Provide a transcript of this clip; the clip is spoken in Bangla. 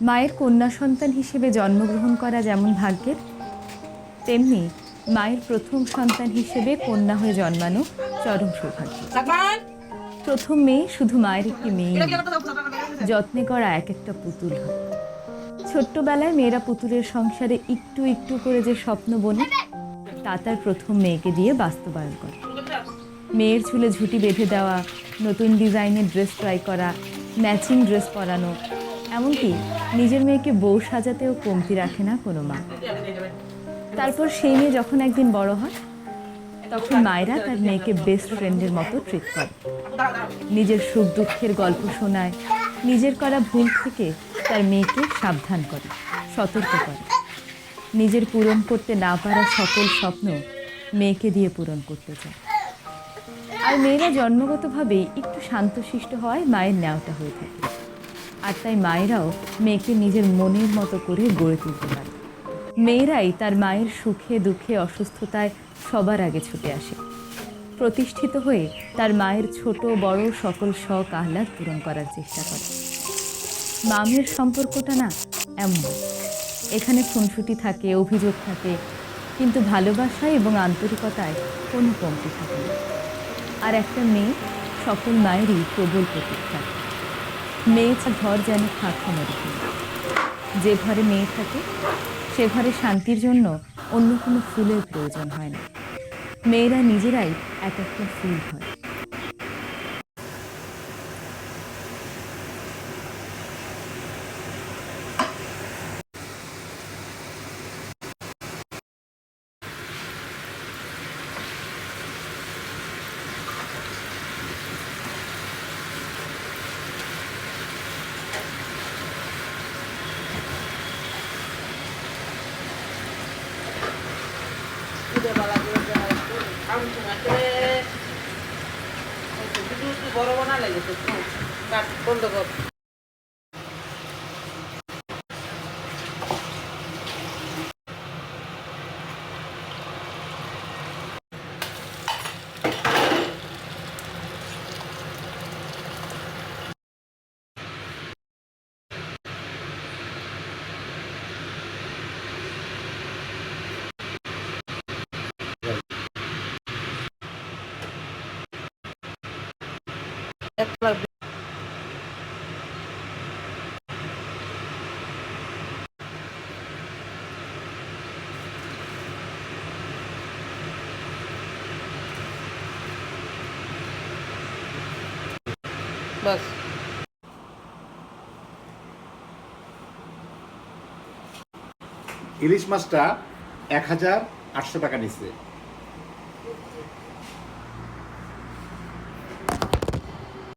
মায়ের কন্যা সন্তান হিসেবে জন্মগ্রহণ করা যেমন ভাগ্যের, তেমনি মায়ের প্রথম সন্তান হিসেবে কন্যা হয়ে জন্মানো চরম সৌভাগ্য। প্রথম মেয়ে শুধু মায়ের একটি মেয়ে, যত্নে করা এক একটা পুতুল হয়। ছোট্টবেলায় মেয়েরা পুতুলের সংসারে একটু একটু করে যে স্বপ্ন বোনে, তা তার প্রথম মেয়েকে দিয়ে বাস্তবায়ন করে। মেয়ের চুলে ঝুঁটি বেঁধে দেওয়া, নতুন ডিজাইনের ড্রেস ট্রাই করা, ম্যাচিং ড্রেস পরানো, এমনকি নিজের মেয়েকে বউ সাজাতেও কমতি রাখে না কোনো মা। তারপর সেই মেয়ে যখন একদিন বড় হয়, তখন মায়েরা তার মেয়েকে বেস্ট ফ্রেন্ডের মতো ট্রিট করে। নিজের সুখ দুঃখের গল্প শোনায়, নিজের করা ভুল থেকে তার মেয়েকে সাবধান করে, সতর্ক করে। নিজের পূরণ করতে না পারা সকল স্বপ্ন মেয়েকে দিয়ে পূরণ করতে চায়। আর মেয়েরা জন্মগতভাবেই একটু শান্তশিষ্ট হওয়ায় মায়ের ন্যাওটা হয়ে থাকে। আর তাই মায়েরাও মেয়েকে নিজের মনের মতো করে গড়ে তুলতে পারে। মেয়েরাই তার মায়ের সুখে দুঃখে অসুস্থতায় সবার আগে ছুটে আসে, প্রতিষ্ঠিত হয়ে তার মায়ের ছোট বড় সকল শখ আহ্লাদ পূরণ করার চেষ্টা করে। মা মেয়ের সম্পর্কটা না এমন, এখানে খুনসুটি থাকে, অভিযোগ থাকে, কিন্তু ভালোবাসায় এবং আন্তরিকতায় কোনো কমতি থাকে না। আর একটা মেয়ে সকল মায়েরই প্রবল প্রতীক্ষা। মেয়ে ঘর যেন ফাঁকা মরে ফেলে। যে ঘরে মেয়ে থাকে সে ঘরে শান্তির জন্য অন্য কোনো ফুলের প্রয়োজন হয় না। মেয়েরা নিজেরাই এক একটা ফুল হয়। বড় বানা লেগেছে বন্ধ কর। বাস ইলিশ মাছটা 1800 টাকা নিচ্ছে।